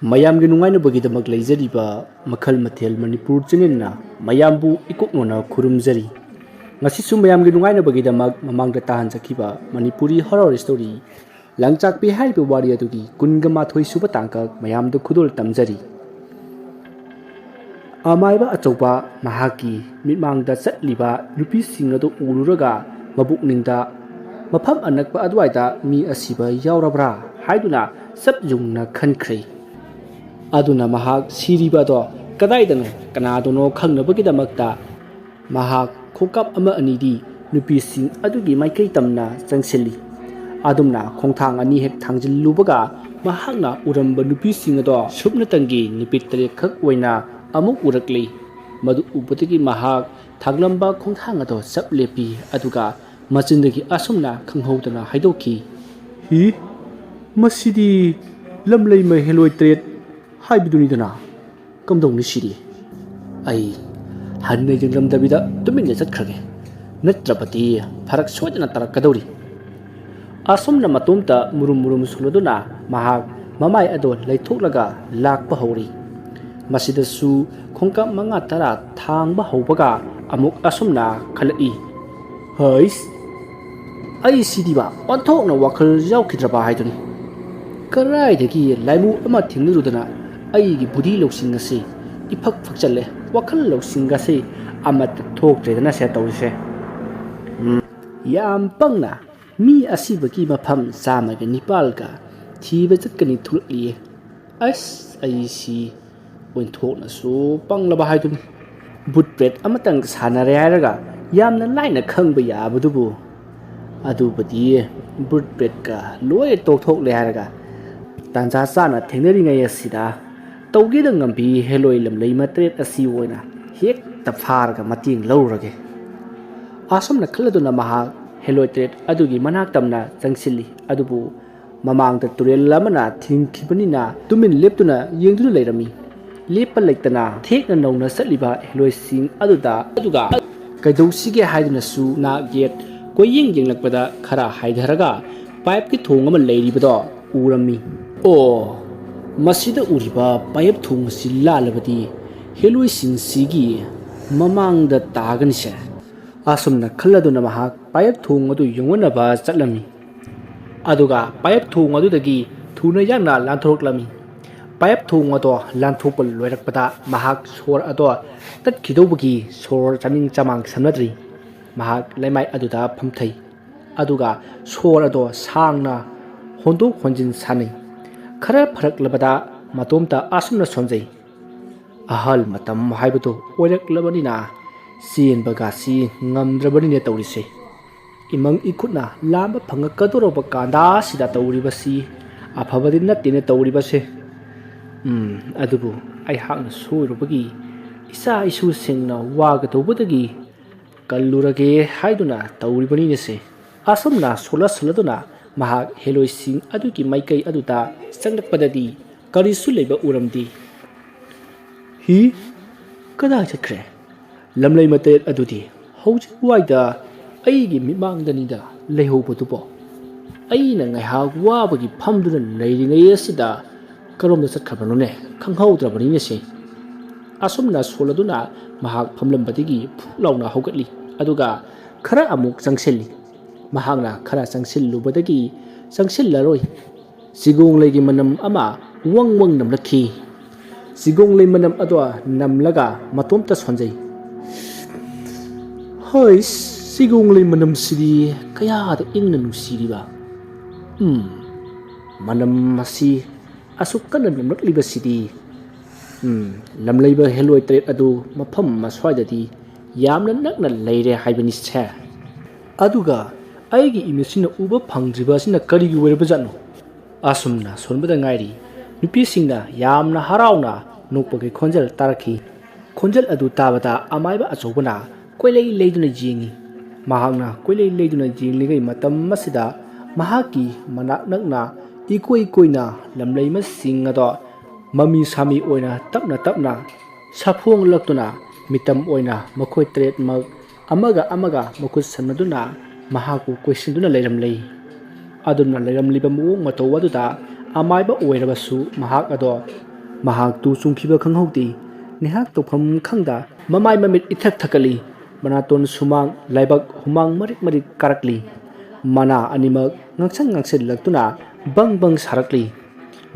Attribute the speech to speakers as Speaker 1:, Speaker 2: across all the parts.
Speaker 1: ꯃꯌꯥꯝꯒꯤ ꯅꯨꯡꯉꯥꯏꯅꯕꯒꯤꯗꯃꯛ ꯂꯩꯖꯔꯤꯕ ꯃꯈꯜ ꯃꯊꯦꯜ ꯃꯅꯤꯄꯨꯔ ꯆꯦꯅꯦꯜꯅ ꯃꯌꯥꯝꯕꯨ ꯏꯀꯣꯛꯅꯅ ꯈꯨꯔꯨꯝꯖꯔꯤ. ꯉꯁꯤꯁꯨ ꯃꯌꯥꯝꯒꯤ ꯅꯨꯡꯉꯥꯏꯅꯕꯒꯤꯗꯃꯛ ꯃꯃꯥꯡꯗ ꯇꯥꯍꯟꯖꯈꯤꯕ ꯃꯅꯤꯄꯨꯔꯤ ꯍꯣꯔꯔ ꯁ꯭ꯇꯣꯔꯤ ꯂꯪꯆꯥꯛꯄꯤ ꯍꯥꯏꯔꯤꯕ ꯋꯥꯔꯤ ꯑꯗꯨꯒꯤ 22 ꯁꯨꯕ ꯇꯥꯡꯀꯛ ꯃꯌꯥꯝꯗ ꯈꯨꯗꯣꯜ ꯇꯝꯖꯔꯤ. ꯑꯃꯥꯏꯕ ꯑꯆꯧꯕ ꯃꯍꯥꯛꯀꯤ ꯃꯤꯠꯃꯥꯡꯗ ꯆꯠꯂꯤꯕ ꯅꯨꯄꯤꯁꯤꯡ ꯑꯗꯨ ꯎꯔꯨꯔꯒ ꯃꯕꯨꯛꯅꯤꯡꯗ ꯃꯐꯝ ꯑꯅꯛꯄ ꯑꯗꯨꯋꯥꯏꯗ ꯃꯤ ꯑꯁꯤꯕ ꯌꯥꯎꯔꯕ꯭ꯔꯥ ꯍꯥꯏꯗꯨꯅ ꯆꯞ ꯌꯨꯡꯅ ꯈꯟꯈ꯭ꯔꯦ. ꯑꯗꯨꯅ ꯃꯍꯥꯛ ꯁꯤꯔꯤꯕ ꯑꯗꯣ ꯀꯗꯥꯏꯗꯅꯣ ꯀꯅꯥꯗꯅꯣ ꯈꯪꯅꯕꯒꯤꯗꯃꯛꯇ ꯃꯍꯥꯛ ꯈꯣꯡꯀꯥꯞ ꯑꯃ ꯑꯅꯤꯗꯤ ꯅꯨꯄꯤꯁꯤꯡ ꯑꯗꯨꯒꯤ ꯃꯥꯏꯀꯩ ꯇꯝꯅ ꯆꯪꯁꯤꯜꯂꯤ. ꯑꯗꯨꯝꯅ ꯈꯣꯡꯊꯥꯡ ꯑꯅꯤ ꯍꯦꯛ ꯊꯥꯡꯖꯤꯜꯂꯨꯕꯒ ꯃꯍꯥꯛꯅ ꯎꯔꯝꯕ ꯅꯨꯄꯤꯁꯤꯡ ꯑꯗꯣ ꯁꯨꯞꯅꯇꯪꯒꯤ ꯅꯨꯄꯤ 8 ꯈꯛ ꯑꯣꯏꯅ ꯑꯃꯨꯛ ꯎꯔꯛꯂꯤ. ꯃꯗꯨ ꯎꯕꯗꯒꯤ ꯃꯍꯥꯛ ꯊꯥꯡꯂꯝꯕ ꯈꯣꯡꯊꯥꯡ ꯑꯗꯣ ꯆꯞ ꯂꯦꯞꯄꯤ ꯑꯗꯨꯒ ꯃꯆꯤꯟꯗꯒꯤ ꯑꯁꯨꯝꯅ ꯈꯪꯍꯧꯗꯅ ꯍꯥꯏꯗꯣꯛꯈꯤ. "ꯍꯤ, ꯃꯁꯤꯗꯤ ꯂꯝꯂꯩꯃ ꯍꯦꯂꯣꯏ 8 ꯍꯥꯏꯕꯗꯨꯅꯤꯗꯅ. ꯀꯝꯗꯧꯅ ꯁꯤꯔꯤ? ꯑꯩ ꯍꯟꯅ ꯌꯦꯡꯂꯝꯗꯕꯤꯗ ꯇꯨꯃꯤꯟꯅ ꯆꯠꯈ꯭ꯔꯒꯦ, ꯅꯠꯇ꯭ꯔꯕꯗꯤ ꯐꯔꯛ ꯁꯣꯏꯗꯅ ꯇꯥꯔꯛꯀꯗꯧꯔꯤ." ꯑꯁꯨꯝꯅ ꯃꯇꯣꯝꯇ ꯃꯨꯔꯨꯝ ꯃꯨꯔꯨꯝ ꯁꯣꯜꯂꯗꯨꯅ ꯃꯍꯥꯛ ꯃꯃꯥꯏ ꯑꯗꯣ ꯂꯩꯊꯣꯛꯂꯒ ꯂꯥꯛꯄ ꯍꯧꯔꯤ. ꯃꯁꯤꯗꯁꯨ ꯈꯣꯡꯀꯥꯞ 5-10 ꯊꯥꯡꯕ ꯍꯧꯕꯒ ꯑꯃꯨꯛ ꯑꯁꯨꯝꯅ ꯈꯜꯂꯛꯏ. "ꯍꯩꯁ, ꯑꯩ ꯁꯤꯗꯤꯕ ꯑꯣꯟꯊꯣꯛꯅ ꯋꯥꯈꯜ ꯌꯥꯎꯈꯤꯗ꯭ꯔꯕ ꯍꯥꯏꯗꯨꯅꯤ. ꯀꯔꯥꯏꯗꯒꯤ ꯂꯥꯏꯃꯨ ꯑꯃ ꯊꯦꯡꯅꯔꯨꯗꯅ ꯑꯩꯒꯤ ꯕꯨꯙꯤ ꯂꯧꯁꯤꯡ ꯑꯁꯤ ꯏꯐꯛ ꯐꯛꯆꯜꯂꯦ, ꯋꯥꯈꯜ ꯂꯧꯁꯤꯡ ꯑꯁꯤ ꯑꯃꯠꯇ ꯊꯣꯛꯇ꯭ꯔꯦꯗꯅ ꯁꯦ ꯇꯧꯔꯤꯁꯦ. ꯌꯥꯝ ꯄꯪꯅ ꯃꯤ ꯑꯁꯤꯕꯒꯤ ꯃꯐꯝ 109ꯒ ꯊꯤꯕ ꯆꯠꯀꯅꯤ ꯊꯣꯛꯂꯛꯂꯤꯌꯦ. ꯑꯁ, ꯑꯩꯁꯤ ꯑꯣꯟꯊꯣꯛꯅꯁꯨ ꯄꯪꯂꯕ ꯍꯥꯏꯗꯨꯅꯤ. ꯕꯨꯠ ꯕ꯭ꯔꯦꯗ ꯑꯃꯇꯪ ꯁꯥꯟꯅꯔꯦ ꯍꯥꯏꯔꯒ ꯌꯥꯝꯅ ꯂꯥꯏꯅ ꯈꯪꯕ ꯌꯥꯕꯗꯨꯕꯨ, ꯑꯗꯨꯕꯨꯗꯤ ꯕꯨꯠ ꯕ꯭ꯔꯦꯗꯀ ꯂꯣꯏ ꯇꯣꯛꯊꯣꯛꯂꯦ ꯍꯥꯏꯔꯒ ꯇꯥꯟꯖꯥ ꯆꯥꯅ ꯊꯦꯡꯅꯔꯤꯉꯩ ꯑꯁꯤꯗ ꯇꯧꯒꯦꯗ ꯉꯝꯕꯤ ꯍꯦꯂꯣꯏ ꯂꯝꯂꯩꯃ 8 ꯑꯁꯤ ꯑꯣꯏꯅ ꯍꯦꯛꯇ ꯐꯥꯔꯒ ꯃꯇꯦꯡ ꯂꯧꯔꯨꯔꯒꯦ." ꯑꯁꯨꯝꯅ ꯈꯜꯂꯗꯨꯅ ꯃꯍꯥꯛ ꯍꯦꯂꯣꯏ 8 ꯑꯗꯨꯒꯤ ꯃꯅꯥꯛ ꯇꯝꯅ ꯆꯪꯁꯤꯜꯂꯤ. ꯑꯗꯨꯕꯨ ꯃꯃꯥꯡꯗ ꯇꯨꯔꯦꯜ ꯑꯃꯅ ꯊꯤꯡꯈꯤꯕꯅꯤꯅ ꯇꯨꯃꯤꯟ ꯂꯦꯞꯇꯨꯅ ꯌꯦꯡꯗꯨꯅ ꯂꯩꯔꯝꯃꯤ. ꯂꯦꯞꯄ ꯂꯩꯇꯅ ꯊꯦꯛꯅ ꯅꯧꯅ ꯆꯠꯂꯤꯕ ꯍꯦꯂꯣꯏꯁꯤꯡ ꯑꯗꯨꯒ ꯀꯩꯗꯧꯁꯤꯒꯦ ꯍꯥꯏꯗꯨꯅꯁꯨ ꯅꯥ ꯌꯦꯠ ꯀꯣꯏꯌꯦꯡ ꯌꯦꯡꯂꯛꯄꯗ ꯈꯔ ꯍꯥꯏꯊꯔꯒ ꯄꯥꯏꯞꯀꯤ ꯊꯣꯡ ꯑꯃ ꯂꯩꯔꯤꯕꯗꯣ ꯎꯔꯝꯃꯤ. ꯑꯣ, ꯃꯁꯤꯗ ꯎꯔꯤꯕ ꯄꯥꯏꯞ ꯊꯣꯡ ꯑꯁꯤ ꯂꯥꯜꯂꯕꯗꯤ ꯍꯦꯂꯣꯏꯁꯤꯡꯁꯤꯒꯤ ꯃꯃꯥꯡꯗ ꯇꯥꯒꯅꯤꯁꯦ. ꯑꯁꯨꯝꯅ ꯈꯜꯂꯗꯨꯅ ꯃꯍꯥꯛ ꯄꯥꯏꯞ ꯊꯣꯡ ꯑꯗꯨ ꯌꯦꯡꯉꯨꯅꯕ ꯆꯠꯂꯝꯃꯤ. ꯑꯗꯨꯒ ꯄꯥꯏꯞ ꯊꯣꯡ ꯑꯗꯨꯗꯒꯤ ꯊꯨꯅ ꯌꯥꯡꯅ ꯂꯥꯟꯊꯣꯔꯛꯂꯝꯃꯤ. ꯄꯥꯏꯞ ꯊꯣꯡ ꯑꯗꯣ ꯂꯥꯟꯊꯣꯛꯄ ꯂꯣꯏꯔꯛꯄꯗ ꯃꯍꯥꯛ ꯁꯣꯔ ꯑꯗꯣ ꯇꯠꯈꯤꯗꯧꯕꯒꯤ ꯁꯣꯔ ꯆꯥꯃꯤꯡ ꯆꯃꯥꯡ ꯁꯝꯅꯗ꯭ꯔꯤ. ꯃꯍꯥꯛ ꯂꯩꯃꯥꯏ ꯑꯗꯨꯗ ꯐꯝꯊꯩ. ꯑꯗꯨꯒ ꯁꯣꯔ ꯑꯗꯣ ꯁꯥꯡꯅ ꯍꯣꯟꯗꯣꯛ ꯍꯣꯟꯖꯤꯟ ꯁꯥꯟꯅꯩ. ꯈꯔ ꯐꯔꯛꯂꯕꯗ ꯃꯇꯣꯝꯇ ꯑꯁꯨꯝꯅ ꯁꯣꯟꯖꯩ. ꯑꯍꯜ ꯃꯇꯝ ꯍꯥꯏꯕꯗꯨ ꯑꯣꯏꯔꯛꯂꯕꯅꯤꯅ ꯆꯦꯟꯕꯒꯁꯤ ꯉꯝꯗ꯭ꯔꯕꯅꯤꯅꯦ ꯇꯧꯔꯤꯁꯦ. ꯏꯃꯪ ꯏꯈꯨꯠꯅ ꯂꯥꯝꯕ ꯐꯪꯉꯛꯀꯗꯧꯔꯕ ꯀꯥꯟꯗꯥꯁꯤꯗ ꯇꯧꯔꯤꯕꯁꯤ ꯑꯐꯕꯗꯤ ꯅꯠꯇꯦꯅꯦ ꯇꯧꯔꯤꯕꯁꯦ. ꯑꯗꯨꯕꯨ ꯑꯩꯍꯥꯛꯅ ꯁꯣꯏꯔꯨꯕꯒꯤ ꯏꯆꯥ ꯏꯁꯨꯁꯤꯡꯅ ꯋꯥꯒꯗꯧꯕꯗꯒꯤ ꯀꯜꯂꯨꯔꯒꯦ ꯍꯥꯏꯗꯨꯅ ꯇꯧꯔꯤꯕꯅꯤꯅꯦꯁꯦ." ꯑꯁꯨꯝꯅ ꯁꯣꯜꯂꯗꯨꯅ ꯃꯍꯥꯛ ꯍꯦꯂꯣꯏꯁꯤꯡ ꯑꯗꯨꯒꯤ ꯃꯥꯏꯀꯩ ꯑꯗꯨꯗ ꯆꯪꯂꯛꯄꯗꯗꯤ ꯀꯔꯤꯁꯨ ꯂꯩꯕ ꯎꯔꯝꯗꯦ. "ꯍꯤ, ꯀꯗꯥꯏ ꯆꯠꯈ꯭ꯔꯦ? ꯂꯝꯂꯩꯃ 8 ꯑꯗꯨꯗꯤ ꯍꯧꯖꯤꯛ ꯋꯥꯏꯗ ꯑꯩꯒꯤ ꯃꯤꯠꯃꯥꯡꯗꯅꯤꯗ ꯂꯩꯍꯧꯕꯗꯨꯕꯣ. ꯑꯩꯅ ꯉꯥꯏꯍꯥꯛ ꯋꯥꯕꯒꯤ ꯐꯝꯗꯨꯅ ꯂꯩꯔꯤꯉꯩ ꯑꯁꯤꯗ ꯀꯔꯣꯝꯗ ꯆꯠꯈ꯭ꯔꯕꯅꯣꯅꯦ ꯈꯪꯍꯧꯗ꯭ꯔꯕꯅꯤꯅꯦꯁꯦ." ꯑꯁꯨꯝꯅ ꯁꯣꯜꯂꯗꯨꯅ ꯃꯍꯥꯛ ꯐꯝꯂꯝꯕꯗꯒꯤ ꯐꯨꯛ ꯂꯥꯎꯅ ꯍꯧꯒꯠꯂꯤ. ꯑꯗꯨꯒ ꯈꯔ ꯑꯃꯨꯛ ꯆꯪꯁꯤꯜꯂꯤ. ꯃꯍꯥꯛꯅ ꯈꯔ ꯆꯪꯁꯤꯜꯂꯨꯕꯗꯒꯤ ꯆꯪꯁꯤꯜꯂꯔꯣꯏ ꯆꯤꯒꯣꯡꯂꯩꯒꯤ ꯃꯅꯝ ꯑꯃ ꯋꯪ ꯋꯪ ꯅꯝꯂꯛꯈꯤ. ꯆꯤꯒꯣꯡꯂꯩ ꯃꯅꯝ ꯑꯗꯣ ꯅꯝꯂꯒ ꯃꯇꯣꯝꯇ ꯁꯣꯟꯖꯩ. "ꯍꯩꯁ, ꯆꯤꯒꯣꯡꯂꯩ ꯃꯅꯝꯁꯤꯗꯤ ꯀꯌꯥꯗ ꯏꯪꯅ ꯅꯨꯡꯁꯤꯔꯤꯕ! ꯃꯅꯝ ꯑꯁꯤ ꯑꯁꯨꯛ ꯀꯟꯅ ꯅꯝꯂꯛꯂꯤꯕꯁꯤꯗꯤ ꯂꯝꯂꯩꯕ ꯍꯦꯂꯣꯏ 8 ꯑꯗꯨ ꯃꯐꯝ ꯑꯁ꯭ꯋꯥꯏꯗꯗꯤ ꯌꯥꯝꯅ ꯅꯛꯅ ꯂꯩꯔꯦ ꯍꯥꯏꯕꯅꯤꯁꯦ. ꯑꯗꯨꯒ ꯑꯩꯒꯤ ꯏꯃꯤꯠꯁꯤꯅ ꯎꯕ ꯐꯪꯗ꯭ꯔꯤꯕ ꯑꯁꯤꯅ ꯀꯔꯤꯒꯤ ꯑꯣꯏꯔꯕꯖꯥꯠꯅꯣ?" ꯑꯁꯨꯝꯅ ꯁꯣꯟꯕꯗ ꯉꯥꯏꯔꯤ ꯅꯨꯄꯤꯁꯤꯡꯅ ꯌꯥꯝꯅ ꯍꯔꯥꯎꯅ ꯅꯣꯛꯄꯒꯤ ꯈꯣꯟꯖꯦꯜ ꯇꯥꯔꯛꯈꯤ. ꯈꯣꯟꯖꯦꯜ ꯑꯗꯨ ꯇꯥꯕꯗ ꯑꯃꯥꯏꯕ ꯑꯆꯧꯕꯅ ꯀꯣꯏꯂꯩ ꯂꯩꯗꯨꯅ ꯌꯦꯡꯉꯤ. ꯃꯍꯥꯛꯅ ꯀꯣꯏꯂꯩ ꯂꯩꯗꯨꯅ ꯌꯦꯡꯂꯤꯉꯩ ꯃꯇꯝ ꯑꯁꯤꯗ ꯃꯍꯥꯛꯀꯤ ꯃꯅꯥꯛ ꯅꯛꯅ ꯏꯀꯣꯏ ꯀꯣꯏꯅ ꯂꯝꯂꯩꯃꯁꯤꯡ ꯑꯗꯣ ꯃꯃꯤ ꯁꯥꯃꯤ ꯑꯣꯏꯅ ꯇꯞꯅ ꯇꯞꯅ ꯁꯥꯐꯣꯡꯂꯛꯇꯨꯅ ꯃꯤꯇꯝ ꯑꯣꯏꯅ ꯃꯈꯣꯏ 8ꯃꯛ ꯑꯃꯒ ꯑꯃꯒ ꯃꯈꯨꯠ ꯁꯝꯅꯗꯨꯅ ꯃꯍꯥꯛꯄꯨ ꯀꯣꯏꯁꯤꯟꯗꯨꯅ ꯂꯩꯔꯝꯂꯦ. ꯑꯗꯨꯝꯅ ꯂꯩꯔꯝꯂꯤꯕ ꯃꯑꯣꯡ ꯃꯇꯧ ꯑꯗꯨꯗ ꯑꯃꯥꯏꯕ ꯑꯣꯏꯔꯕꯁꯨ ꯃꯍꯥꯛ ꯑꯗꯣ ꯃꯍꯥꯛ ꯇꯨ ꯆꯨꯡꯈꯤꯕ ꯈꯪꯍꯧꯗꯦ ꯉꯥꯏꯍꯥꯛ ꯇꯧꯐꯝ ꯈꯪꯗ ꯃꯃꯥꯏ ꯃꯃꯤꯠ ꯏꯊꯛ ꯊꯛꯀꯠꯂꯤ ꯃꯅꯥꯇꯣꯟ ꯁꯨꯃꯥꯡ ꯂꯥꯏꯕꯛ humang marik marik karakli mana animak ngangsang ngangsilagtuna bang bang sarakli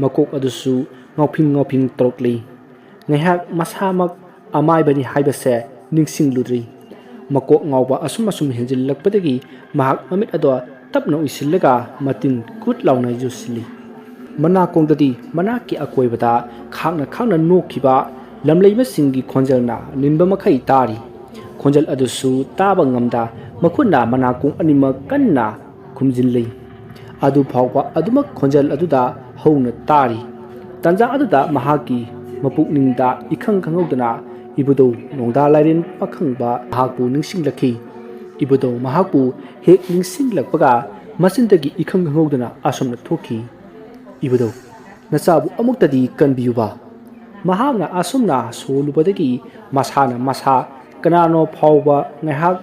Speaker 1: makok adusu ngoping torokli ngaihak masamak amai bani haibase ningsing ludri makok ngawba asum henjillakpadagi mahak mamit ado tapna uisillaga matin kut launa jusli mana kongdadi mana ki akoibada khangna nokkiba lamleiba singgi khonjalna ninba makhai tari khonjal adusu taba ngamda makhunna mana kong anima kanna khumjinlei adu phawba adumak khonjal aduda hauna tari tanja aduda mahaki mapukningda ikhang khangudana ibudo nongda lairin pakhangba mahakpu ningsinglakhi ibudo mahakpu hek ningsinglakpaga masindagi ikhang khangudana asomna thokhi ibudo nasabu amuktadi kanbiyuba mahakna asomna solubadagi masa kanano phawba ngaihak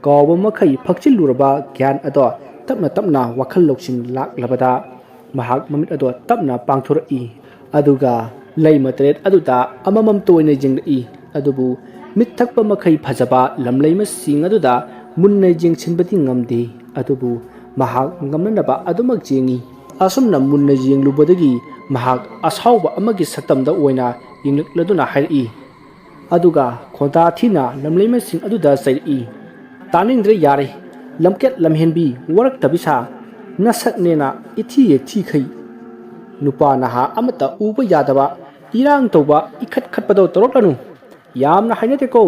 Speaker 1: kawba makhai phakchiluraba gyan ado tapna wakhal loksing laklabada mahak mamit ado tapna pangthori aduga leimatret aduda amamam toine jingri adubu mithakpa makhai phajaba lamleima sing aduda munna jingchinbati ngamde adubu mahak ngamnaba adumak jengi asumna munna jinglubadagi mahak asawba amagi satamda oina yinglikladuna hairi aduga khonta thina lamleima sing aduda sairi taningdre yare lamket lamhenbi warak tabisa nasaknena ithi khai nupa naha amata uba yadaba irang toba ikhat khatpado toroklanu yamna hainate ko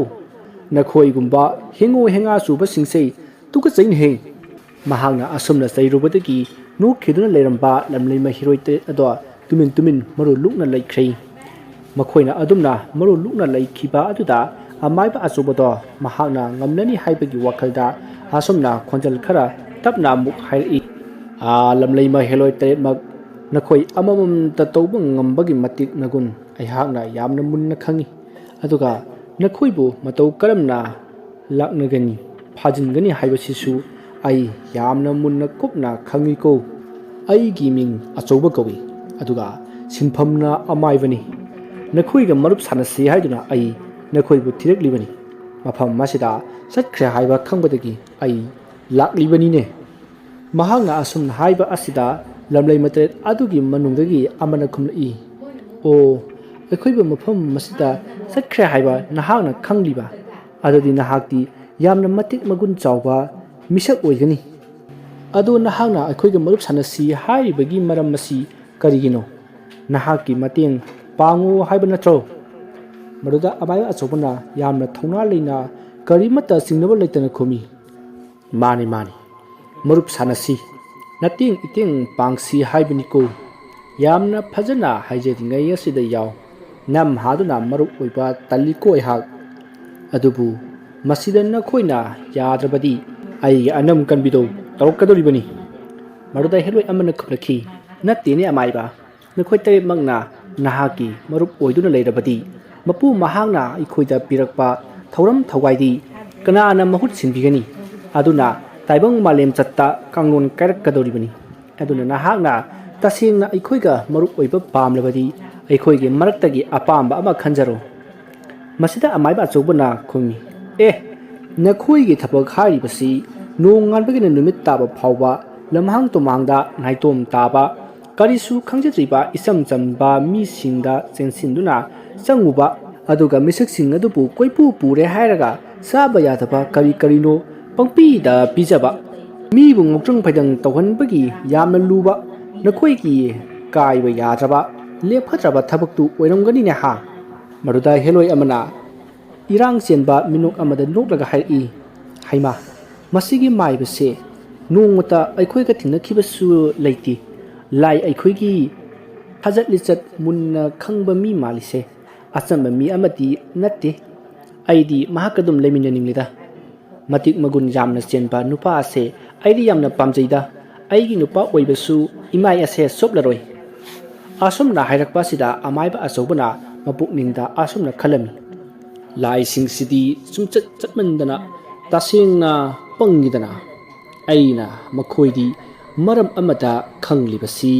Speaker 1: nakhoi gumba henga suba singsei tuka chain he mahangna asumna sairubadagi no khiduna leramba lamleima hiroite ado tumin maru lukna laikhrei makhoina adumna maru lukna laikhiba aduda amaiba achubodo mahakna ngamnani haibagi wakhalda asumna khonjal khara tapna muk hairi lamleima heloite mak nakhoi amamam ta tawba ngambagi matik nagun aihakna yamna munna khangi aduga nakhoibu matau karamna laknagani phajingani haibasisu ai yamna munna kupna khangi ko ai giming achouba kawi aduga sinphamna amaibani nakhoiga marup sanasi haiduna ai nakhoibu thireklibani mafam masida satkhre haiba khangbadagi ai laklibani ne mahangna asum haiba asida lamlei matret adugi manungdagi amana khumlai o akhoi mafam masida satkhre haiba nahakna khangliba adudi nahakti yamna matik magun chawba misak oigani adu nahakna akhoi marup sanasi haibagi maram masi karigino nahaki mateng pangu haiba natro maruda abaya achobana yamna thongna leina karimata singnaba leitana khomi mani marup sanasi nating iting pangsi haibani ko yamna phajana haijeringai asida yaw nam haduna marup oiba taliko ihak adubu masida nakhoina yadrabadi ai anam kanbido tawkadoribani maruda heloi amana khulakhi natene amaiba nakhoi tare magna nahaki marup oiduna leirabadi mapu mahangna ikhoida pirakpa thauram thawgaidi kanana mahut sinbigani aduna taibang malem chatta kanglon kairakadoribani aduna nahakna tasingna ikhoiga marup oiba pamlabadi ikhoige maraktagi apamba ama khanjaro masida amaiba chobana khumi nakhoige thabak haribasi nong ngalbagina numit taba phawba lamhang tomangda naitom taba karisu khangjetriba isam chamba mi singda chensinduna changuba aduga misak sing adubu koipu pure hairaga saba yadaba karino pangpi da pijaba mi bu ngokjang phaidang tawhanbagi yamna luba nakhoigi kaiba yadraba lephatraba thabaktu oiramgani ne ha maruda heloi amana irang chenba minuk amada noklaga hairi haima masigi maibase nongmata aikhoiga thingnakibasu leiti lai aikhoigi hajat lichat munna khangba mi malise achamba mi amati natte aidi mahakadum leminaninglida matik magun yamna chenba nupa ase aidi yamna pamjeida aigi nupa oibasu imai ase soplaroi asumna hairakpa sida amaiba achobana mapukningda asumna khalami lai singsidi sumchat chatmandana tasengna pangidana aina makhoidi maram amata khanglibasi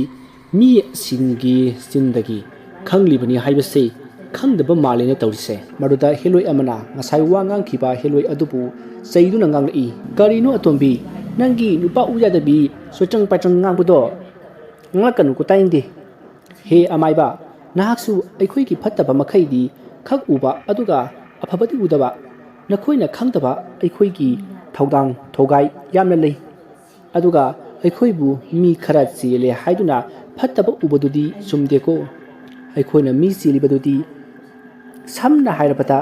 Speaker 1: ꯃꯤ ꯁꯤꯡꯒꯤ ꯆꯤꯟꯗꯒꯤ ꯈꯪꯂꯤꯕꯅꯤ ꯍꯥꯏꯕꯁꯤ ꯈꯪꯗꯕ ꯃꯥꯜꯂꯦꯅ ꯇꯧꯔꯤꯁꯦ ꯃꯗꯨꯗ ꯍꯦꯂꯣꯏ ꯑꯃꯅ ꯉꯁꯥꯏ ꯋꯥ ꯉꯥꯡꯈꯤꯕ ꯍꯦꯂꯣꯏ ꯑꯗꯨꯕꯨ ꯆꯩꯗꯨꯅ ꯉꯥꯡꯂꯛꯏ ꯀꯔꯤꯅꯣ ꯑꯇꯣꯝꯕꯤ ꯅꯪꯒꯤ ꯅꯨꯄꯥ ꯎ ꯌꯥꯗꯕꯤ ꯁꯣꯏꯆꯪ ꯄꯥꯏꯆꯪ ꯉꯥꯡꯕꯗꯣ ꯉꯥꯡꯂꯛꯀꯅꯨꯀꯣ ꯇꯥꯏꯅꯤꯡꯗꯦ ꯍꯦ ꯑꯃꯥꯏꯕ ꯅꯍꯥꯛꯁꯨ ꯑꯩꯈꯣꯏꯒꯤ ꯐꯠꯇꯕ ꯃꯈꯩꯗꯤ ꯈꯛ ꯎꯕ ꯑꯗꯨꯒ ꯑꯐꯕꯗꯤ ꯎꯗꯕ ꯅꯈꯣꯏꯅ ꯈꯪꯗꯕ ꯑꯩꯈꯣꯏꯒꯤ ꯊꯧꯗꯥꯡ ꯊꯧꯒꯥꯏ ꯌꯥꯝꯅ ꯂꯩ ꯑꯗꯨꯒ ꯑꯩꯈꯣꯏꯕꯨ ꯃꯤ ꯈꯔ ꯆꯦꯜꯂꯦ ꯍꯥꯏꯗꯨꯅ ꯐꯠꯇꯕ ꯎꯕꯗꯨꯗꯤ ꯆꯨꯝꯗꯦꯀꯣ ꯑꯩꯈꯣꯏꯅ ꯃꯤ ꯆꯦꯜꯂꯤꯕꯗꯨꯗꯤ ꯁꯝꯅ ꯍꯥꯏꯔꯕꯗ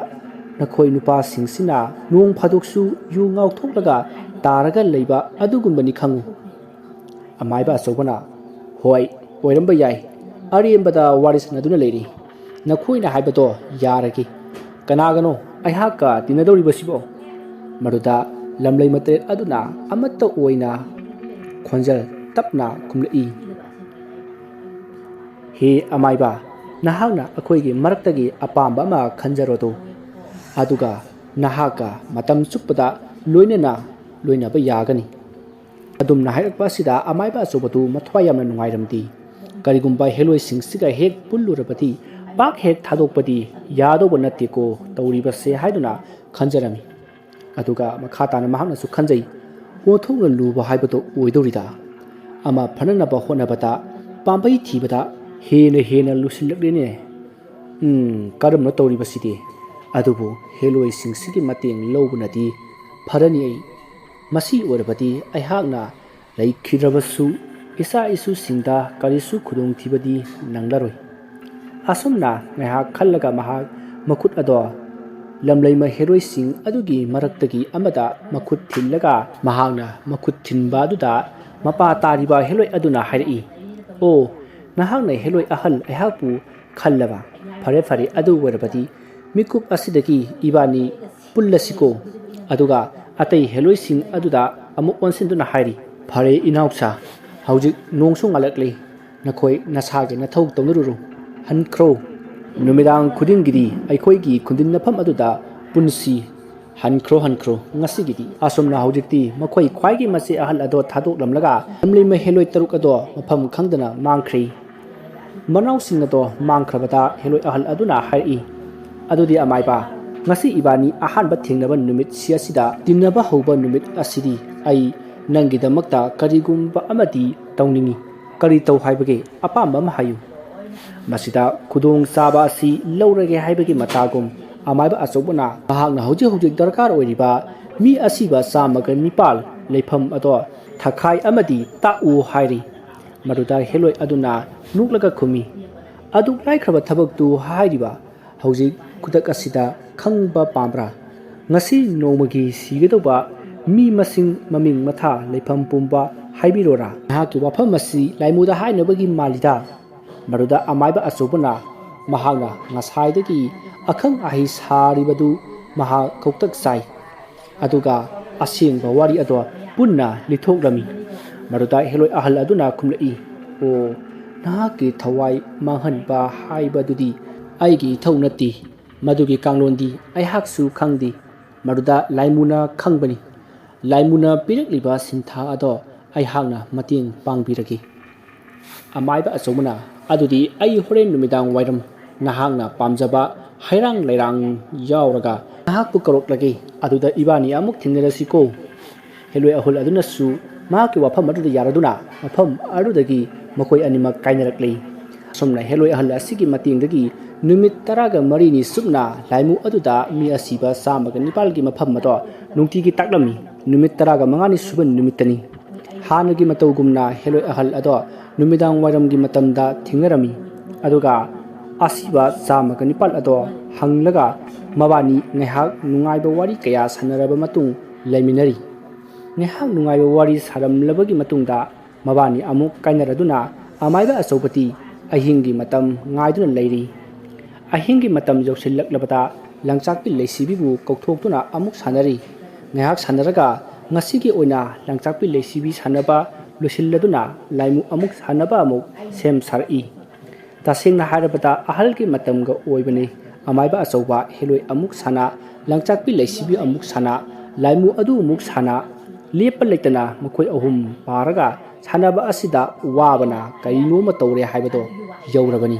Speaker 1: ꯅꯈꯣꯏ ꯅꯨꯄꯥꯁꯤꯡꯁꯤꯅ ꯅꯣꯡ ꯐꯥꯗꯣꯛꯁꯨ ꯌꯨ ꯉꯥꯎꯊꯣꯛꯂꯒ ꯇꯥꯔꯒ ꯂꯩꯕ ꯑꯗꯨꯒꯨꯝꯕꯅꯤ ꯈꯪꯉꯨ ꯑꯃꯥꯏꯕ ꯑꯆꯧꯕꯅ ꯍꯣꯏ ꯑꯣꯏꯔꯝꯕ ꯌꯥꯏ ꯑꯔꯦꯝꯕꯗ ꯋꯥꯔꯤ ꯁꯥꯟꯅꯗꯨꯅ ꯂꯩꯔꯤ ꯅꯈꯣꯏꯅ ꯍꯥꯏꯕꯗꯣ ꯌꯥꯔꯒꯦ ꯀꯅꯥꯒꯅꯣ ꯑꯩꯍꯥꯛꯀ ꯇꯤꯟꯅꯗꯧꯔꯤꯕꯁꯤꯕꯣ ꯃꯗꯨꯗ ꯂꯝꯂꯩ ꯃꯇꯔꯦꯠ ꯑꯗꯨꯅ ꯑꯃꯠꯇ ꯑꯣꯏꯅ ꯈꯣꯟꯖꯦꯜ ꯇꯞꯅ ꯈꯨꯝꯂꯛꯏ ꯍꯦ ꯑꯃꯥꯏꯕ ꯅꯍꯥꯛꯅ ꯑꯩꯈꯣꯏꯒꯤ ꯃꯔꯛꯇꯒꯤ ꯑꯄꯥꯝꯕ ꯑꯃ ꯈꯟꯖꯔꯣꯗꯣ ꯑꯗꯨꯒ ꯅꯍꯥꯛꯀ ꯃꯇꯝ ꯆꯨꯞꯄꯗ ꯂꯣꯏꯅꯕ ꯌꯥꯒꯅꯤ ꯑꯗꯨꯝꯅ ꯍꯥꯏꯔꯛꯄ ꯑꯁꯤꯗ ꯑꯃꯥꯏꯕ ꯑꯆꯧꯕꯗꯨ ꯃꯊ꯭ꯋꯥꯏ ꯌꯥꯝꯅ ꯅꯨꯡꯉꯥꯏꯔꯝꯗꯦ ꯀꯔꯤꯒꯨꯝꯕ ꯍꯦꯂꯣꯏꯁꯤꯡꯁꯤꯒ ꯍꯦꯛ ꯄꯨꯜꯂꯨꯔꯕꯗꯤ ꯄꯥꯛ ꯍꯦꯛ ꯊꯥꯗꯣꯛꯄꯗꯤ ꯌꯥꯗꯧꯕ ꯅꯠꯇꯦꯀꯣ ꯇꯧꯔꯤꯕꯁꯦ ꯍꯥꯏꯗꯨꯅ ꯈꯟꯖꯔꯝꯃꯤ ꯑꯗꯨꯒ ꯃꯈꯥ ꯇꯥꯅ ꯃꯍꯥꯛꯅꯁꯨ ꯈꯟꯖꯩ ꯑꯣꯟꯊꯣꯛꯅ ꯂꯨꯕ ꯍꯥꯏꯕꯗꯣ ꯑꯣꯏꯗꯧꯔꯤꯗ ꯑꯃ ꯐꯅꯅꯕ ꯍꯣꯠꯅꯕꯗ ꯄꯥꯝꯕꯩ ꯊꯤꯕꯗ ꯍꯦꯟꯅ ꯂꯨꯁꯤꯜꯂꯛꯂꯦꯅꯦ ꯀꯔꯝꯅ ꯇꯧꯔꯤꯕꯁꯤꯗꯤ ꯑꯗꯨꯕꯨ ꯍꯦꯂꯣꯏꯁꯤꯡꯁꯤꯒꯤ ꯃꯇꯦꯡ ꯂꯧꯕꯅꯗꯤ ꯐꯔꯅꯤ ꯑꯩ ꯃꯁꯤ ꯑꯣꯏꯔꯕꯗꯤ ꯑꯩꯍꯥꯛꯅ ꯂꯩꯈꯤꯗ꯭ꯔꯕꯁꯨ ꯏꯆꯥ ꯏꯁꯨꯁꯤꯡꯗ ꯀꯔꯤꯁꯨ ꯈꯨꯗꯣꯡꯊꯤꯕꯗꯤ ꯅꯪꯂꯔꯣꯏ ꯑꯁꯨꯝꯅ ꯉꯥꯏꯍꯥꯛ ꯈꯜꯂꯒ ꯃꯍꯥꯛ ꯃꯈꯨꯠ ꯑꯗꯣ ꯂꯝꯂꯩꯃ ꯍꯦꯔꯣꯏꯁꯤꯡ ꯑꯗꯨꯒꯤ ꯃꯔꯛꯇꯒꯤ ꯑꯃꯗ ꯃꯈꯨꯠ ꯊꯤꯜꯂꯒ ꯃꯍꯥꯛꯅ ꯃꯈꯨꯠ ꯊꯤꯟꯕ ꯑꯗꯨꯗ ꯃꯄꯥ ꯇꯥꯔꯤꯕ ꯍꯦꯂꯣꯏ ꯑꯗꯨꯅ ꯍꯥꯏꯔꯛꯏ ꯑꯣ ꯅꯍꯥꯛꯅ ꯍꯦꯂꯣꯏ ꯑꯍꯜ ꯑꯩꯍꯥꯛꯄꯨ ꯈꯜꯂꯕ ꯐꯔꯦ ꯑꯗꯨ ꯑꯣꯏꯔꯕꯗꯤ ꯃꯤꯀꯨꯞ ꯑꯁꯤꯗꯒꯤ ꯏꯕꯥꯅꯤ ꯄꯨꯜꯂꯁꯤꯀꯣ ꯑꯗꯨꯒ ꯑꯇꯩ ꯍꯦꯂꯣꯏꯁꯤꯡ ꯑꯗꯨꯗ ꯑꯃꯨꯛ ꯑꯣꯟꯁꯤꯟꯗꯨꯅ ꯍꯥꯏꯔꯤ ꯐꯔꯦ ꯏꯅꯥꯎꯆꯥ ꯍꯧꯖꯤꯛ ꯅꯣꯡꯁꯨ ꯉꯥꯜꯂꯛꯂꯤ ꯅꯈꯣꯏ ꯅꯁꯥꯒꯤ ꯅꯊꯧ ꯇꯧꯅꯔꯨꯔꯣ ꯍꯟꯈ꯭ꯔꯣ ꯅꯨꯃꯤꯗꯥꯡ ꯈꯨꯗꯤꯡꯒꯤꯗꯤ ꯑꯩꯈꯣꯏꯒꯤ ꯈꯨꯟꯗꯤꯟꯅꯐꯝ ꯑꯗꯨꯗ ꯄꯨꯟꯁꯤ ꯍꯟꯈ꯭ꯔꯣ ꯉꯁꯤꯒꯤꯗꯤ ꯑꯁꯨꯝꯅ ꯍꯧꯖꯤꯛꯇꯤ ꯃꯈꯣꯏ ꯈ꯭ꯋꯥꯏꯒꯤ ꯃꯆꯦ ꯑꯍꯜ ꯑꯗꯣ ꯊꯥꯗꯣꯛꯂꯝꯂꯒ ꯂꯝꯂꯩꯃ ꯍꯦꯂꯣꯏ ꯇꯔꯨꯛ ꯑꯗꯣ ꯃꯐꯝ ꯈꯪꯗꯅ ꯃꯥꯡꯈ꯭ꯔꯤ ꯃꯅꯥꯎꯁꯤꯡ ꯑꯗꯣ ꯃꯥꯡꯈ꯭ꯔꯕꯗ ꯍꯦꯂꯣꯏ ꯑꯍꯜ ꯑꯗꯨꯅ ꯍꯥꯏꯔꯛꯏ ꯑꯗꯨꯗꯤ ꯑꯃꯥꯏꯕ ꯉꯁꯤ ꯏꯕꯥꯅꯤ ꯑꯍꯥꯟꯕ ꯊꯦꯡꯅꯕ ꯅꯨꯃꯤꯠꯁꯤ ꯑꯁꯤꯗ ꯇꯤꯟꯅꯕ ꯍꯧꯕ ꯅꯨꯃꯤꯠ ꯑꯁꯤꯗꯤ ꯑꯩ ꯅꯪꯒꯤꯗꯃꯛꯇ ꯀꯔꯤꯒꯨꯝꯕ ꯑꯃꯗꯤ ꯇꯧꯅꯤꯡꯉꯤ ꯀꯔꯤ ꯇꯧ ꯍꯥꯏꯕꯒꯦ ꯑꯄꯥꯝꯕ ꯑꯃ ꯍꯥꯏꯌꯨ ꯃꯁꯤꯗ ꯈꯨꯗꯣꯡ ꯆꯥꯕ ꯑꯁꯤ ꯂꯧꯔꯒꯦ ꯍꯥꯏꯕꯒꯤ ꯃꯇꯥꯒꯨꯝ ꯑꯃꯥꯏꯕ ꯑꯆꯧꯕꯅ ꯃꯍꯥꯛꯅ ꯍꯧꯖꯤꯛ ꯗꯔꯀꯥꯔ ꯑꯣꯏꯔꯤꯕ ꯃꯤ ꯑꯁꯤꯕ 109 ꯂꯩꯐꯝ ꯑꯗꯣ ꯊꯈꯥꯏ ꯑꯃꯗꯤ ꯇꯥꯛꯎ ꯍꯥꯏꯔꯤ ꯃꯗꯨꯗ ꯍꯦꯂꯣꯏ ꯑꯗꯨꯅ ꯅꯣꯛꯂꯒ ꯈꯨꯝꯃꯤ ꯑꯗꯨꯛ ꯂꯥꯏꯈ꯭ꯔꯕ ꯊꯕꯛꯇꯨ ꯍꯥꯏꯔꯤꯕ ꯍꯧꯖꯤꯛ ꯈꯨꯗꯛ ꯑꯁꯤꯗ ꯈꯪꯕ ꯄꯥꯝꯕ꯭ꯔꯥ ꯉꯁꯤ ꯅꯣꯡꯃꯒꯤ ꯁꯤꯒꯗꯧꯕ ꯃꯤ ꯃꯁꯤꯡ ꯃꯃꯤꯡ ꯃꯊꯥ ꯂꯩꯐꯝ ꯄꯨꯝꯕ ꯍꯥꯏꯕꯤꯔꯣꯔꯥ ꯅꯍꯥꯛꯀꯤ ꯋꯥꯐꯝ ꯑꯁꯤ ꯂꯥꯏꯃꯨꯗ ꯍꯥꯏꯅꯕꯒꯤ ꯃꯥꯜꯂꯤꯗ ꯃꯗꯨꯗ ꯑꯃꯥꯏꯕ ꯑꯆꯧꯕꯅ ꯃꯍꯥꯛꯅ ꯉꯁꯥꯏꯗꯒꯤ ꯑꯈꯪ ꯑꯍꯩ ꯁꯥꯔꯤꯕꯗꯨ ꯃꯍꯥꯛ ꯀꯧꯇꯛ ꯆꯥꯏ ꯑꯗꯨꯒ ꯑꯁꯦꯡꯕ ꯋꯥꯔꯤ ꯑꯗꯣ ꯄꯨꯟꯅ ꯂꯤꯊꯣꯛꯂꯝꯃꯤ ꯃꯗꯨꯗ ꯍꯦꯂꯣꯏ ꯑꯍꯜ ꯑꯗꯨꯅ ꯈꯨꯝꯂꯛꯏ ꯑꯣ ꯅꯍꯥꯛꯀꯤ ꯊꯋꯥꯏ ꯃꯥꯡꯍꯟꯕ ꯍꯥꯏꯕꯗꯨꯗꯤ ꯑꯩꯒꯤ ꯏꯊꯧ ꯅꯠꯇꯦ ꯃꯗꯨꯒꯤ ꯀꯥꯡꯂꯣꯟꯗꯤ ꯑꯩꯍꯥꯛꯁꯨ ꯈꯪꯗꯦ ꯃꯗꯨꯗ ꯂꯥꯏꯃꯨꯅ ꯈꯪꯕꯅꯤ ꯂꯥꯏꯃꯨꯅ ꯄꯤꯔꯛꯂꯤꯕ ꯁꯤꯟꯊꯥ ꯑꯗꯣ ꯑꯩꯍꯥꯛꯅ ꯃꯇꯦꯡ ꯄꯥꯡꯕꯤꯔꯒꯦ ꯑꯃꯥꯏꯕ ꯑꯆꯧꯕꯅ ꯑꯗꯨꯗꯤ ꯑꯩ ꯍꯣꯔꯦꯟ ꯅꯨꯃꯤꯗꯥꯡ ꯋꯥꯏꯔꯝ ꯅꯍꯥꯛꯅ ꯄꯥꯝꯖꯕ ꯍꯩꯔꯥꯡ ꯂꯩꯔꯥꯡ ꯌꯥꯎꯔꯒ ꯅꯍꯥꯛꯄꯨ ꯀꯧꯔꯛꯂꯒꯦ ꯑꯗꯨꯗ ꯏꯕꯥꯅꯤ ꯑꯃꯨꯛ ꯊꯦꯡꯅꯔꯁꯤꯀꯣ ꯍꯦꯂꯣꯏ ꯑꯍꯜ ꯑꯗꯨꯅꯁꯨ ꯃꯍꯥꯛꯀꯤ ꯋꯥꯐꯝ ꯑꯗꯨꯗ ꯌꯥꯔꯗꯨꯅ ꯃꯐꯝ ꯑꯗꯨꯗꯒꯤ ꯃꯈꯣꯏ ꯑꯅꯤꯃꯛ ꯀꯥꯏꯅꯔꯛꯂꯤ ꯑꯁꯨꯝꯅ ꯍꯦꯂꯣꯏ ꯑꯍꯜ ꯑꯁꯤꯒꯤ ꯃꯇꯦꯡꯗꯒꯤ ꯅꯨꯃꯤꯠ 14 ꯆꯨꯞꯅ ꯂꯥꯏꯃꯨ ꯑꯗꯨꯗ ꯃꯤ ꯑꯁꯤꯕ 109ꯒꯤ ꯃꯐꯝ ꯑꯗꯣ ꯅꯨꯡꯇꯤꯒꯤ ꯇꯥꯛꯂꯝꯃꯤ ꯅꯨꯃꯤꯠ 15ꯅꯤ ꯁꯨꯕ ꯅꯨꯃꯤꯠꯇꯅꯤ ꯍꯥꯟꯅꯒꯤ ꯃꯇꯧꯒꯨꯝꯅ ꯍꯦꯂꯣꯏ ꯑꯍꯜ ꯑꯗꯣ ꯅꯨꯃꯤꯗꯥꯡ ꯋꯥꯏꯔꯝꯒꯤ ꯃꯇꯝꯗ ꯊꯦꯡꯅꯔꯝꯃꯤ ꯑꯗꯨꯒ ꯑꯁꯤꯕ 109 ꯑꯗꯣ ꯍꯪꯂꯒ ꯃꯕꯥꯅꯤ ꯉꯥꯏꯍꯥꯛ ꯅꯨꯡꯉꯥꯏꯕ ꯋꯥꯔꯤ ꯀꯌꯥ ꯁꯥꯟꯅꯔꯕ ꯃꯇꯨꯡ ꯂꯩꯃꯤꯟꯅꯔꯤ ꯉꯥꯏꯍꯥꯛ ꯅꯨꯡꯉꯥꯏꯕ ꯋꯥꯔꯤ ꯁꯥꯔꯝꯂꯕꯒꯤ ꯃꯇꯨꯡꯗ ꯃꯕꯥꯅꯤ ꯑꯃꯨꯛ ꯀꯥꯏꯅꯔꯗꯨꯅ ꯑꯃꯥꯏꯕ ꯑꯆꯧꯕꯗꯤ ꯑꯍꯤꯡꯒꯤ ꯃꯇꯝ ꯉꯥꯏꯗꯨꯅ ꯂꯩꯔꯤ ꯑꯍꯤꯡꯒꯤ ꯃꯇꯝ ꯌꯧꯁꯤꯜꯂꯛꯂꯕꯗ ꯂꯪꯆꯥꯛꯄꯤ ꯂꯩꯁꯤꯕꯤꯕꯨ ꯀꯧꯊꯣꯛꯇꯨꯅ ꯑꯃꯨꯛ ꯁꯥꯟꯅꯔꯤ ꯉꯥꯏꯍꯥꯛ ꯁꯥꯟꯅꯔꯒ ꯉꯁꯤꯒꯤ ꯑꯣꯏꯅ ꯂꯪꯆꯥꯛꯄꯤ ꯂꯩꯁꯤꯕꯤ ꯁꯥꯟꯅꯕ ꯂꯣꯏꯁꯤꯜꯂꯗꯨꯅ ꯂꯥꯏꯃꯨ ꯑꯃꯨꯛ ꯁꯥꯟꯅꯕ ꯑꯃꯨꯛ ꯁꯦꯝ ꯁꯥꯔꯛꯏ ꯇꯁꯦꯡꯅ ꯍꯥꯏꯔꯕꯗ ꯑꯍꯜꯒꯤ ꯃꯇꯝꯒ ꯑꯣꯏꯕꯅꯤ ꯑꯃꯥꯏꯕ ꯑꯆꯧꯕ ꯍꯦꯂꯣꯏ ꯑꯃꯨꯛ ꯁꯥꯟꯅ ꯂꯪꯆꯥꯛꯄꯤ ꯂꯩꯁꯤꯕꯤ ꯑꯃꯨꯛ ꯁꯥꯟꯅ ꯂꯥꯏꯃꯨ ꯑꯗꯨ ꯑꯃꯨꯛ ꯁꯥꯟꯅ ꯂꯦꯞꯄ ꯂꯩꯇꯅ ꯃꯈꯣꯏ ꯑꯍꯨꯝ ꯄꯥꯔꯒ ꯁꯥꯟꯅꯕ ꯑꯁꯤꯗ ꯋꯥꯕꯅ ꯀꯔꯤꯅꯣꯃ ꯇꯧꯔꯦ ꯍꯥꯏꯕꯗꯣ ꯌꯧꯔꯕꯅꯤ꯫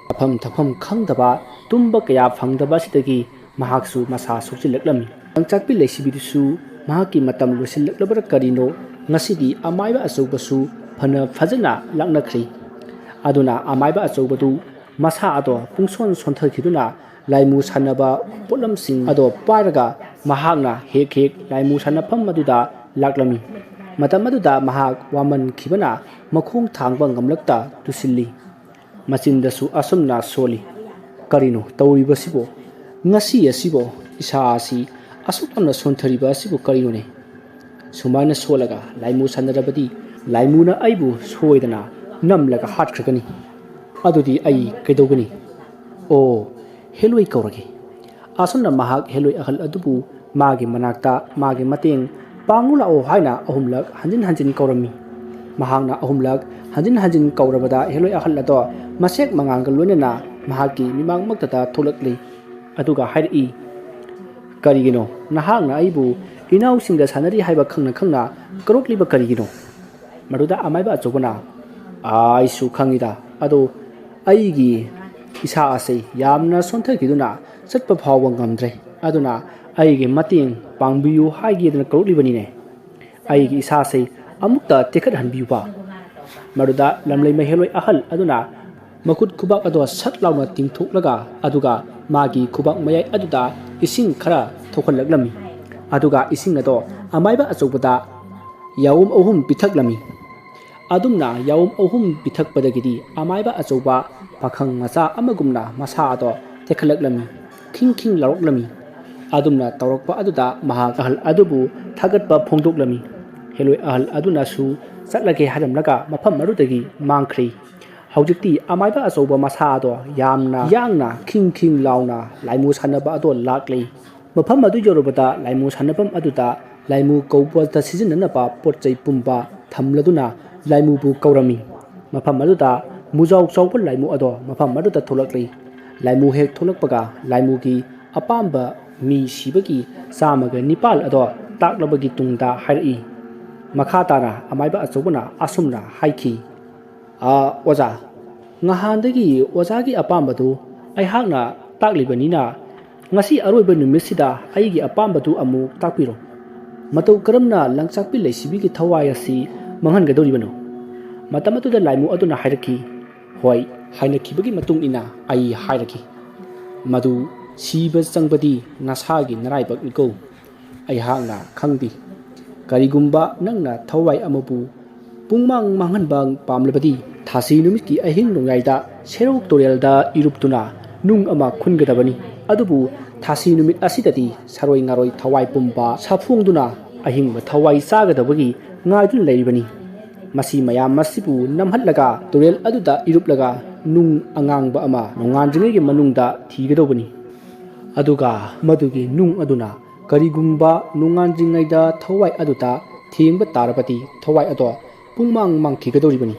Speaker 1: ꯆꯥꯐꯝ ꯊꯛꯐꯝ ꯈꯪꯗꯕ ꯇꯨꯝꯕ ꯀꯌꯥ ꯐꯪꯗꯕ ꯑꯁꯤꯗꯒꯤ ꯃꯍꯥꯛꯁꯨ ꯃꯁꯥ ꯁꯣꯛꯆꯤꯜꯂꯛꯂꯝꯃꯤ꯫ ꯂꯪꯆꯥꯛꯄꯤ ꯂꯩꯁꯤꯕꯤꯗꯨꯁꯨ ꯃꯍꯥꯛꯀꯤ ꯃꯇꯝ ꯂꯣꯏꯁꯤꯜꯂꯛꯂꯕꯔ ꯀꯔꯤꯅꯣ ꯉꯁꯤꯗꯤ ꯑꯃꯥꯏꯕ ꯑꯆꯧꯕꯁꯨ ꯐꯅ ꯐꯖꯅ ꯂꯥꯛꯅꯈ꯭ꯔꯤ꯫ ꯑꯗꯨꯅ ꯑꯃꯥꯏꯕ ꯑꯆꯧꯕꯗꯨ ꯃꯁꯥ ꯑꯗꯣ ꯄꯨꯡꯁꯣꯟ ꯁꯣꯟꯊꯈꯤꯗꯨꯅ ꯂꯥꯏꯃꯨ ꯁꯥꯟꯅꯕ ꯄꯣꯠꯂꯝꯁꯤꯡ ꯑꯗꯣ ꯄꯥꯏꯔꯒ ꯃꯍꯥꯛꯅ ꯍꯦꯛ ꯂꯥꯏꯃꯨ ꯁꯥꯟꯅꯐꯝ ꯑꯗꯨꯗ ꯂꯥꯛꯂꯝꯃꯤ꯫ ꯃꯇꯝ ꯑꯗꯨꯗ ꯃꯍꯥꯛ ꯋꯥꯃꯟꯈꯤꯕꯅ ꯃꯈꯣꯡ ꯊꯥꯡꯕ ꯉꯝꯂꯛꯇ ꯇꯨꯁꯤꯜꯂꯤ꯫ ꯃꯆꯤꯟꯗꯁꯨ ꯑꯁꯨꯝꯅ ꯁꯣꯜꯂꯤ꯫ ꯀꯔꯤꯅꯣ ꯇꯧꯔꯤꯕꯁꯤꯕꯣ? ꯉꯁꯤ ꯑꯁꯤꯕꯣ ꯏꯁꯥ ꯑꯁꯤ ꯑꯁꯨꯛ ꯌꯥꯝꯅ ꯁꯣꯟꯊꯔꯤꯕ ꯑꯁꯤꯕꯨ ꯀꯔꯤꯅꯣꯅꯦ? ꯁꯨꯃꯥꯏꯅ ꯁꯣꯜꯂꯒ ꯂꯥꯏꯃꯨ ꯁꯥꯟꯅꯔꯕꯗꯤ ꯂꯥꯏꯃꯨꯅ ꯑꯩꯕꯨ ꯁꯣꯏꯗꯅ ꯅꯝꯂꯒ ꯍꯥꯠꯈ꯭ꯔꯒꯅꯤ꯫ ꯑꯗꯨꯗꯤ ꯑꯩ ꯀꯩꯗꯧꯒꯅꯤ? ꯑꯣ, ꯍꯦꯂꯣꯏ ꯀꯧꯔꯒꯦ꯫ ꯑꯁꯨꯝꯅ ꯃꯍꯥꯛ ꯍꯦꯂꯣꯏ ꯑꯍꯜ ꯑꯗꯨꯕꯨ ꯃꯥꯒꯤ ꯃꯅꯥꯛꯇ ꯃꯥꯒꯤ ꯃꯇꯦꯡ ꯄꯥꯡꯂꯨ ꯂꯥꯛꯑꯣ ꯍꯥꯏꯅ ꯑꯍꯨꯝꯂꯛ ꯍꯟꯖꯤꯟ ꯍꯟꯖꯤꯟ ꯀꯧꯔꯝꯃꯤ꯫ ꯃꯍꯥꯛꯅ ꯑꯍꯨꯝꯂꯛ ꯍꯟꯖꯤꯟ ꯍꯟꯖꯤꯟ ꯀꯧꯔꯕꯗ ꯍꯦꯂꯣꯏ ꯑꯍꯜ ꯑꯗꯣ ꯃꯁꯦꯛ ꯃꯉꯥꯜꯒ ꯂꯣꯏꯅꯅ ꯃꯍꯥꯛꯀꯤ ꯃꯤꯃꯥꯡꯃꯛꯇꯗ ꯊꯣꯛꯂꯛꯂꯤ꯫ ꯑꯗꯨꯒ ꯍꯥꯏꯔꯛꯏ, ꯀꯔꯤꯒꯤꯅꯣ ꯅꯍꯥꯛꯅ ꯑꯩꯕꯨ ꯏꯅꯥꯎꯁꯤꯡꯒ ꯁꯥꯟꯅꯔꯤ ꯍꯥꯏꯕ ꯈꯪꯅ ꯈꯪꯅ ꯀꯧꯔꯛꯂꯤꯕ ꯀꯔꯤꯒꯤꯅꯣ? ꯃꯗꯨꯗ ꯑꯃꯥꯏꯕ ꯑꯆꯧꯕꯅ, ꯑꯩꯁꯨ ꯈꯪꯏꯗ, ꯑꯗꯣ ꯑꯩꯒꯤ ꯏꯁꯥ ꯑꯁꯤ ꯌꯥꯝꯅ ꯁꯣꯟꯊꯈꯤꯗꯨꯅ ꯆꯠꯄ ꯐꯥꯎꯕ ꯉꯝꯗ꯭ꯔꯦ꯫ ꯑꯗꯨꯅ ꯑꯩꯒꯤ ꯃꯇꯦꯡ ꯄꯥꯡꯕꯤꯌꯨ ꯍꯥꯏꯒꯦꯗꯅ ꯀꯧꯔꯛꯂꯤꯕꯅꯤꯅꯦ꯫ ꯑꯩꯒꯤ ꯏꯁꯥꯁꯤ ꯑꯃꯨꯛꯇ ꯇꯦꯛꯈꯠꯍꯟꯕꯤꯌꯨꯕ꯫ ꯃꯗꯨꯗ ꯂꯝꯂꯩꯃ ꯍꯦꯂꯣꯏ ꯑꯍꯜ ꯑꯗꯨꯅ ꯃꯈꯨꯠ ꯈꯨꯕꯥꯛ ꯑꯗꯣ ꯁꯠ ꯂꯥꯎꯅ ꯇꯤꯡꯊꯣꯛꯂꯒ ꯑꯗꯨꯒ ꯃꯥꯒꯤ ꯈꯨꯕꯥꯛ ꯃꯌꯥꯏ ꯑꯗꯨꯗ ꯏꯁꯤꯡ ꯈꯔ ꯊꯣꯛꯍꯜꯂꯛꯂꯝꯃꯤ꯫ ꯑꯗꯨꯒ ꯏꯁꯤꯡ ꯑꯗꯣ ꯑꯃꯥꯏꯕ ꯑꯆꯧꯕꯗ ꯌꯥꯎꯝ ꯑꯍꯨꯝ ꯄꯤꯊꯛꯂꯝꯃꯤ꯫ ꯑꯗꯨꯝꯅ ꯌꯥꯎꯝ ꯑꯍꯨꯝ ꯄꯤꯊꯛꯄꯗꯒꯤꯗꯤ ꯑꯃꯥꯏꯕ ꯑꯆꯧꯕ ꯄꯥꯈꯪ ꯃꯆꯥ ꯑꯃꯒꯨꯝꯅ ꯃꯁꯥ ꯑꯗꯣ ꯇꯦꯛꯈꯠꯂꯛꯂꯝꯃꯤ, ꯈꯤꯡ ꯈꯤꯡ ꯂꯥꯎꯔꯛꯂꯝꯃꯤ꯫ ꯑꯗꯨꯝꯅ ꯇꯧꯔꯛꯄ ꯑꯗꯨꯗ ꯃꯍꯥꯛ ꯑꯍꯜ ꯑꯗꯨꯕꯨ ꯊꯥꯒꯠꯄ ꯐꯣꯡꯗꯣꯛꯂꯝꯃꯤ꯫ ꯍꯦꯂꯣꯏ ꯑꯍꯜ ꯑꯗꯨꯅꯁꯨ ꯆꯠꯂꯒꯦ ꯍꯥꯏꯔꯝꯂꯒ ꯃꯐꯝ ꯑꯗꯨꯗꯒꯤ ꯃꯥꯡꯈ꯭ꯔꯤ꯫ ꯍꯧꯖꯤꯛꯇꯤ ꯑꯃꯥꯏꯕ ꯑꯆꯧꯕ ꯃꯁꯥ ꯑꯗꯣ ꯌꯥꯝꯅ ꯌꯥꯡꯅ ꯈꯤꯡ ꯈꯤꯡ launa laimu sanaba ado lakli mafam adu yorubada laimu sanapam aduda laimu kawbata sizinanaba potchai pumba thamladuna laimu bu kaurami mafam aduda mujau chawpa laimu ado mafam aduda tholakli laimu hek tholakpaga laimu gi apamba mi sibagi samaga nipal ado taklabagi tungda hairi makhatara amaiba achobuna asumna haiki oza ngahandagi ozagi apambadu aihakna taklibanina ngasi aroiba numisida aigi apambadu amu takpiro matau karamna langchakpi leisibigi thawai asi manghangadoribano matamatuda laimu aduna hairaki hoi hainakibagi matung ina ai hairaki madu siba changbadi nasagi naraibak niko aihakna khangdi karigumba nangna thawai amabu pungmang manghanbang pamlabadi thasi numiki ahing nongaida serok torialda iruptuna nung ama khungadabani adubu thasi numit asidati saroi ngaroi thawai pumba safungduna ahing ba thawai sagadabagi ngaidun leibani masi mayam masibu namhatlaga torial aduda iruplaga nung angangba ama nonganjingegi manungda thigadobani aduga madugi nung aduna karigumba nonganjingaida thawai aduda thengba tarapati thawai ado pungmang mangkhigadoribani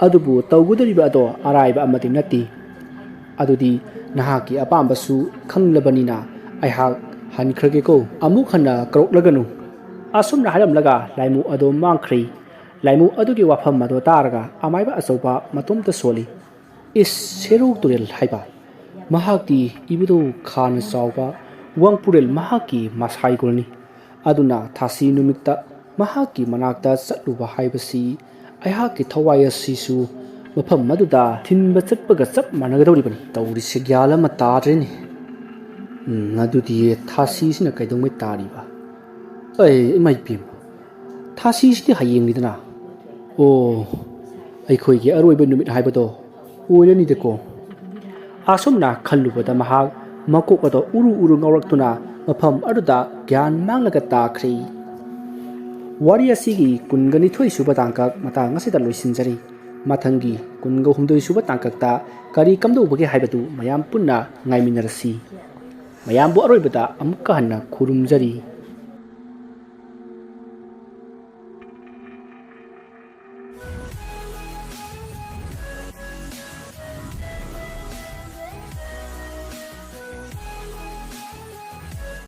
Speaker 1: adubu tawgudariba ado araiba amati nati adudi nahaki apambasu khanglabanina aihak hankrage ko amuk hana kroklaganu asumna haramlaga laimu ado mangkhri laimu adugi wafam ado taraga amaiba asoba matomta soli is seru turel haiba mahakti ibudo khan sauba wangpurel mahaki masai golni aduna thasi numikta mahaki manakta satluba haibasi aihaki thawai sisu mafam maduda thinba chatpaga chap managadoribani tawrise gyala ma tareni adudi thasi sina kaidongmai tariba ai mai pim thasi siti hayeng lidana o aikhoi gi aroiba numit haibado oirani deko asumna khallubada mahak makok ado uru ngawraktuna mafam aduda gyan manglaga takhri wari asigi kungani thoi suba tangkak matang asida loisinjari mathangi kunga humdoi suba tangkakta kari kamdobagi haibadu mayam punna ngaiminarasi mayambu aroibada amukka hanna khurumjari